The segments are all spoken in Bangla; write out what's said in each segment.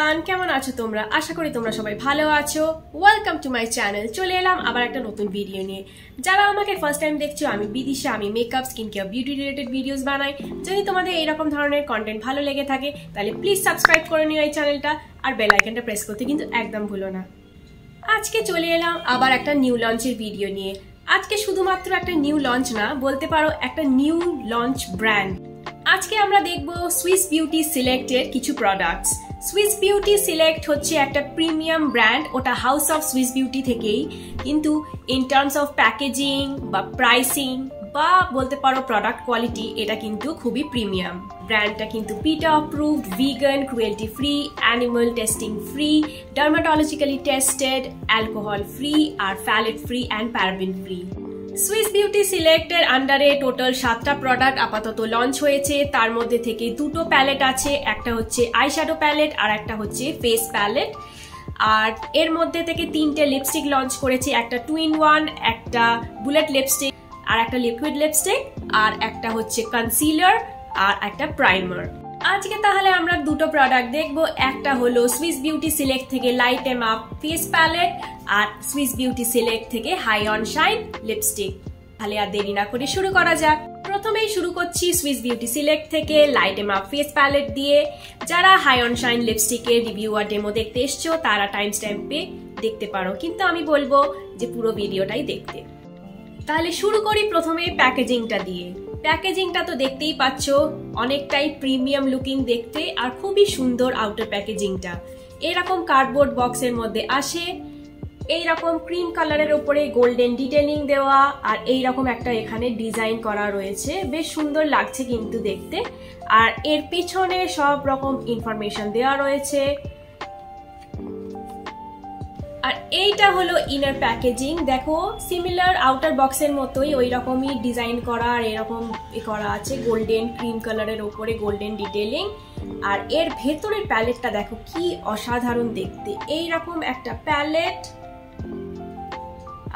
এভরিওয়ান, কেমন আছো তোমরা? আশা করি তোমরা সবাই ভালো আছো। Welcome to my channel. চলে এলাম আবার একটা নতুন ভিডিও নিয়ে। যারা আমাকে ফার্স্ট টাইম দেখছো, আমি বিদিশা। আমি makeup, skin care, beauty related videos বানাই। যদি তোমাদের এইরকম ধরনের কন্টেন্ট ভালো লেগে থাকে তাহলে প্লিজ সাবস্ক্রাইব করে নিও এই চ্যানেলটা, আর বেল আইকনটা প্রেস করতে কিন্তু একদম ভুলো না। আজকে চলে এলাম আবার একটা নিউ লঞ্চের ভিডিও নিয়ে। আজকে শুধুমাত্র একটা নিউ লঞ্চ না, বলতে পারো একটা নিউ লঞ্চ ব্র্যান্ড। আজকে আমরা দেখব সুইস বিউটি সিলেক্টের কিছু প্রোডাক্টস। সুইস বিউটি সিলেক্ট হচ্ছে একটা প্রিমিয়াম ব্র্যান্ড, ওটা হাউস অফ সুইস বিউটি থেকেই, কিন্তু ইন টার্মস অফ প্যাকেজিং বা প্রাইসিং বা বলতে পারো প্রোডাক্ট কোয়ালিটি, এটা কিন্তু খুবই প্রিমিয়াম। ব্র্যান্ডটা কিন্তু PETA approved, vegan, cruelty free, animal testing free, dermatologically tested, alcohol free আর phthalate free and paraben free. Swiss beauty সিলেক্টের আন্ডারে টোটাল 7টা প্রোডাক্ট আপাতত লঞ্চ হয়েছে। তার মধ্যে থেকে দুটো প্যালেট আছে, একটা হচ্ছে আইশ্যাডো প্যালেট আর একটা হচ্ছে ফেস প্যালেট। আর এর মধ্যে থেকে 3টে লিপস্টিক লঞ্চ করেছে, একটা 2-in-1, একটা বুলেট লিপস্টিক আর একটা লিকুইড লিপস্টিক, আর একটা হচ্ছে কনসিলার আর একটা প্রাইমার। আজকে তাহলে আমরা দুটো প্রোডাক্ট দেখবো। একটা হলো সুইস বিউটি সিলেক্ট থেকে light em up face palette আর সুইস বিউটি সিলেক্ট থেকে হাই অন শাইন লিপস্টিক। তাহলে আর দেরি না করে শুরু করা যাক। প্রথমেই শুরু করছি সুইস বিউটি সিলেক্ট থেকে light em up face palette দিয়ে। যারা হাই অন শাইন লিপস্টিকের রিভিউ আর ডেমো দেখতে এসছো তারা টাইম স্ট্যাম্পে দেখতে পারো, কিন্তু আমি বলবো যে পুরো ভিডিওটাই দেখতে। তাহলে শুরু করি প্রথমে প্যাকেজিংটা দিয়ে। প্যাকেজিংটা তো দেখতেই পাচ্ছ, অনেকটাই প্রিমিয়াম লুকিং দেখতে আর খুবই সুন্দর আউটার প্যাকেজিংটা। এরকম কার্ডবোর্ড বক্সের মধ্যে আসে, এইরকম ক্রিম কালারের উপরে গোল্ডেন ডিটেলিং দেওয়া আর এইরকম একটা এখানে ডিজাইন করা রয়েছে, বেশ সুন্দর লাগছে কিন্তু দেখতে। আর এর পিছনে সব রকম ইনফরমেশন দেওয়া রয়েছে। আর এইটা হলো ইনার প্যাকেজিং। দেখো সিমিলার আউটার বক্সের মতোই ওই রকমই ডিজাইন করা আর এরকম করা আছে, গোল্ডেন ক্রিম কালারের ওপরে গোল্ডেন ডিটেলিং। আর এর ভেতরের প্যালেটটা দেখো কি অসাধারণ দেখতে, এইরকম একটা প্যালেট।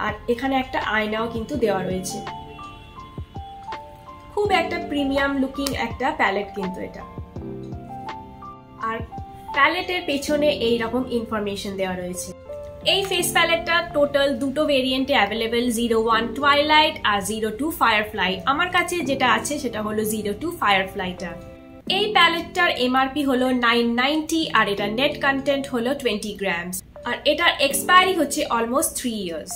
আর এখানে একটা আয়নাও কিন্তু দেওয়া রয়েছে। খুব একটা প্রিমিয়াম লুকিং একটা প্যালেট কিন্তু এটা। আর প্যালেটের পেছনে এইরকম ইনফরমেশন দেওয়া রয়েছে। এই ফেস প্যালেটটা টোটাল দুটো ভেরিয়েন্টে অ্যাভেলেবেল, 01 টুয়াইলাইট আর 02 ফায়ারফ্লাই। আমার কাছে যেটা আছে সেটা হলো 02 ফায়ারফ্লাইটা। এই প্যালেটটার এমআরপি হলো 990 আর এটা নেট কন্টেন্ট হলো 20 গ্রামস। আর এটার এক্সপায়ারি হচ্ছে অলমোস্ট 3 ইয়ার্স।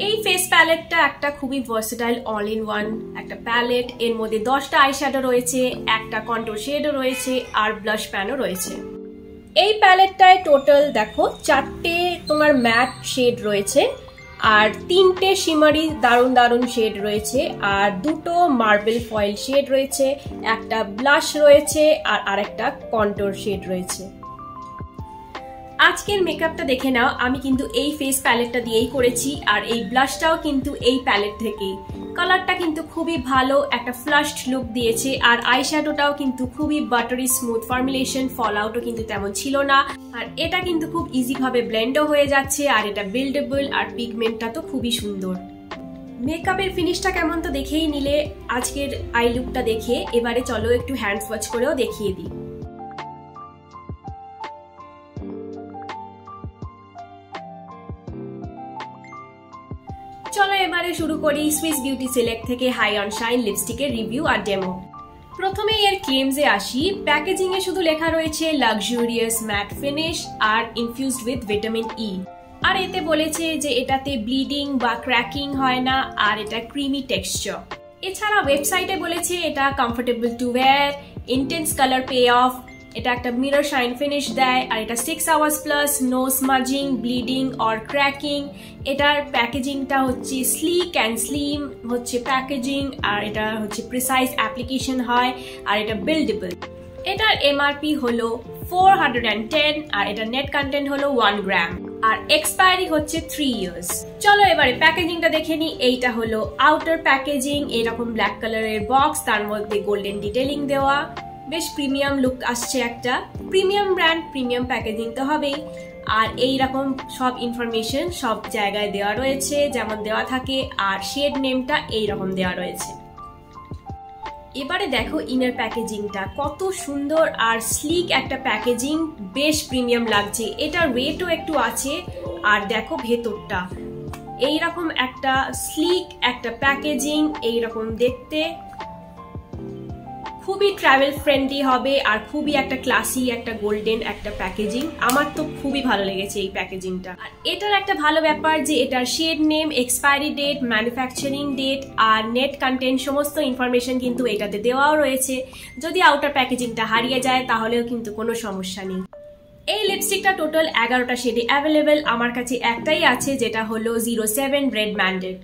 এই ফেস প্যালেটটা একটা খুবই ভার্সেটাইল অল ইন ওয়ান একটা প্যালেট। এর মধ্যে 10টা আইশ্যাডো রয়েছে, একটা কন্টুর শেডও রয়েছে আর ব্লাশ প্যানও রয়েছে। এই প্যালেটটায় টোটাল দেখো 4টে তোমার ম্যাট শেড রয়েছে আর 3টে শিমারি দারুণ দারুণ শেড রয়েছে আর 2টো মার্বেল ফয়েল শেড রয়েছে, একটা ব্লাশ রয়েছে আর আরেকটা কন্টুর শেড রয়েছে। আজকের মেকআপটা দেখে নাও, আমি কিন্তু এই ফেস প্যালেটটা দিয়েই করেছি আর এই ব্লাশটাও কিন্তু এই প্যালেট থেকেই। কালারটা কিন্তু খুবই ভালো, একটা ফ্লাশড লুক দিয়েছে। আর আইশ্যাডোটাও কিন্তু খুবই বাটারি স্মুথ ফর্মুলেশন, ফল আউটও কিন্তু তেমন ছিল না। আর এটা কিন্তু খুব ইজি ভাবে ব্লেন্ডও হয়ে যাচ্ছে আর এটা বিল্ডেবল। আর পিগমেন্টটা তো খুবই সুন্দর। মেকআপের ফিনিশটা কেমন তো দেখেই নিলে আজকের আই লুকটা দেখে। এবারে চলো একটু হ্যান্ড ওয়াশ করেও দেখিয়ে দিই। চলো এবারে শুরু করি সুইস বিউটি সিলেক্ট থেকে হাই অন শাইন লিপস্টিকের রিভিউ আর ডেমো। প্রথমে এর ক্লেমসে আসি। প্যাকেজিং এ শুধু লেখা রয়েছে লাক্সুরিয়াস ম্যাট ফিনিশ আর ইনফিউজড উইথ ভিটামিন ই। আর এতে বলেছে যে এটাতে ব্লিডিং বা ক্র্যাকিং হয় না আর এটা ক্রিমি টেক্সচার। এছাড়া ওয়েবসাইটে বলেছে এটা comfortable to wear, intense colour pay off, এটা একটা মিরর শাইন ফিনিশ দেয় আর এটা 6 hours plus, no smudging, bleeding or cracking. এটার প্যাকেজিংটা হচ্ছে স্লিক অ্যান্ড স্লিম হচ্ছে প্যাকেজিং আর এটা হচ্ছে প্রিসাইজ অ্যাপ্লিকেশন হয় আর এটা বিল্ডেবল। এটার এমআরপি হলো 410 আর এটা নেট কন্টেন্ট হলো 1 গ্রাম আর এক্সপায়ারি হচ্ছে 3 ইয়ার্স। চলো এবারে প্যাকেজিংটা দেখে নিই। এইটা হলো আউটার প্যাকেজিং, এরকম ব্ল্যাক কালারের বক্স, তার মধ্যে গোল্ডেন ডিটেলিং দেওয়া, বেশ প্রিমিয়াম লুক আসছে। একটা প্রিমিয়াম ব্র্যান্ড, প্রিমিয়াম প্যাকেজিং তো হবেই। আর এইরকম সব ইনফরমেশন সব জায়গায় দেওয়া রয়েছে যেমন দেওয়া থাকে, আর শেড নেমটা এইরকম দেওয়া রয়েছে। এবারে দেখো ইনার প্যাকেজিংটা কত সুন্দর আর স্লিক একটা প্যাকেজিং, বেশ প্রিমিয়াম লাগছে। এটার ওয়েটও একটু আছে। আর দেখো ভেতরটা এইরকম একটা স্লিক একটা প্যাকেজিং, এইরকম দেখতে খুবই ট্রাভেল ফ্রেন্ডলি হবে আর খুবই একটা ক্লাসি একটা গোল্ডেন একটা প্যাকেজিং। আমার তো খুবই ভালো লেগেছে এই প্যাকেজিংটা। আর এটার একটা ভালো ব্যাপার যে এটার shade name, expiry date, manufacturing date আর নেট কন্টেন্ট সমস্ত ইনফরমেশন কিন্তু এটাতে দেওয়াও রয়েছে। যদি আউটার প্যাকেজিংটা হারিয়ে যায় তাহলেও কিন্তু কোনো সমস্যা নেই। এই লিপস্টিকটা টোটাল 11টা শেডে অ্যাভেলেবেল। আমার কাছে একটাই আছে যেটা হলো 07 রেড ম্যান্ডেট।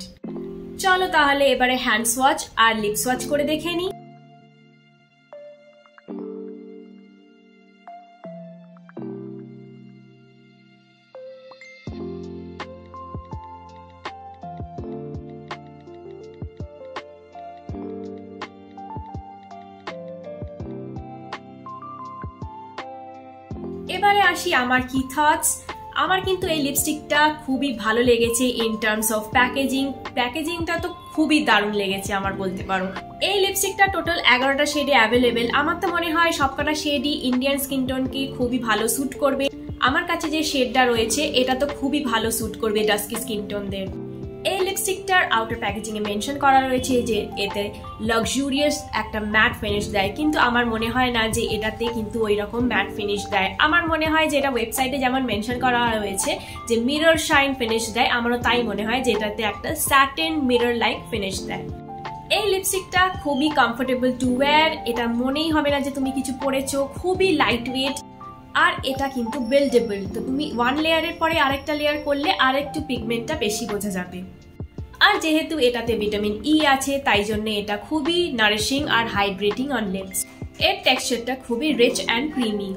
চলো তাহলে এবারে হ্যান্ড সোয়াচ আর লিপ সোয়াচ করে দেখে নিই। এবারে আসি আমার কি থটস। আমার কিন্তু এই লিপস্টিকটা খুবই ভালো লেগেছে ইন টার্মস অফ প্যাকেজিং। প্যাকেজিংটা তো খুবই দারুণ লেগেছে আমার বলতে পারো। এই লিপস্টিকটা টোটাল 11টা শেডে অ্যাভেলেবেল। আমার তো মনে হয় সবকটা শেডই ইন্ডিয়ান স্কিন টোনকে খুবই ভালো স্যুট করবে। আমার কাছে যে শেডটা রয়েছে এটা তো খুবই ভালো স্যুট করবে ডাস্কি স্কিন টোনদের। এই লিপস্টিকটার আউটার প্যাকেজিং এ মেনশন করা রয়েছে যে এতে লাক্সুরিয়াস একটা ম্যাট ফিনিশ দেয়, কিন্তু আমার মনে হয় না যে এটাতে কিন্তু ওই রকম ম্যাট ফিনিশ দেয়। আমার মনে হয় যে এটা ওয়েবসাইটে যেমন মেনশন করা রয়েছে যে মিরর শাইন ফিনিশ দেয়, আমারও তাই মনে হয় যে এটাতে একটা স্যাটিন মিরর লাইক ফিনিশ দেয়। এই লিপস্টিকটা খুবই কমফোর্টেবল টু ওয়্যার। এটা মনেই হবে না যে তুমি কিছু পরেছো। খুবই লাইট ওয়েট আর এটা কিন্তু বিল্ডেবল। তো তুমি ওয়ান লেয়ারের পরে আরেকটা লেয়ার করলে আরেকটু পিগমেন্টটা বেশি বোঝা যাবে। আর যেহেতু এটাতে ভিটামিন ই আছে তাই জন্য এটা খুবই নারিশিং আর হাইড্রেটিং অন লিপস। এর টেক্সচারটা খুবই রিচ অ্যান্ড ক্রিমি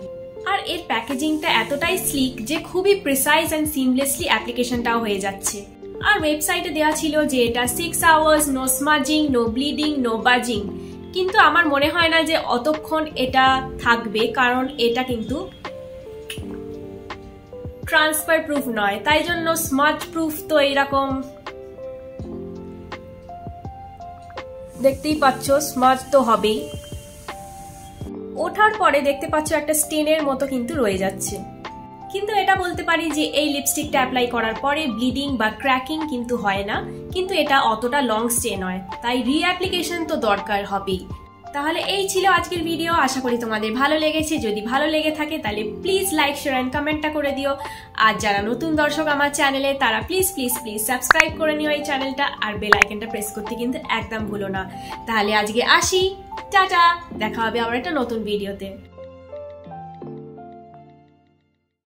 আর এর প্যাকেজিংটা এতটাই স্লিক যে খুবই প্রিসাইজ অ্যান্ড সিমলেসলি অ্যাপ্লিকেশনটাও হয়ে যাচ্ছে। আর ওয়েবসাইটে দেওয়া ছিল যে এটা 6 hours, no smudging, no bleeding, no budging. কিন্তু আমার মনে হয় না যে অতক্ষণ এটা থাকবে, কারণ এটা কিন্তু ট্রান্সফার প্রুফ নয়, তাই জন্য স্মাজ প্রুফ তো এইরকম দেখতেই পাচ্ছ, স্মাজ তো হবেই। ওঠার পরে দেখতে পাচ্ছ একটা স্টেনের মতো কিন্তু রয়ে যাচ্ছে। কিন্তু এটা বলতে পারি যে এই লিপস্টিকটা অ্যাপ্লাই করার পরে ব্লিডিং বা ক্র্যাকিং কিন্তু হয় না, কিন্তু এটা অতটা লং স্টে নয়, তাই রিঅ্যাপ্লিকেশন তো দরকার হবেই। তাহলে এই ছিল আজকের ভিডিও। আশা করি তোমাদের ভালো লেগেছে। যদি ভালো লেগে থাকে তাহলে প্লিজ লাইক, শেয়ার এন্ড কমেন্টটা করে দিও। আর যারা নতুন দর্শক আমার চ্যানেলে তারা প্লিজ প্লিজ প্লিজ সাবস্ক্রাইব করে নিও এই চ্যানেলটা, আর বেল আইকনটা প্রেস করতে কিন্তু একদম ভুলো না। তাহলে আজকে আসি, টাটা, দেখা হবে আবার একটা নতুন ভিডিওতে।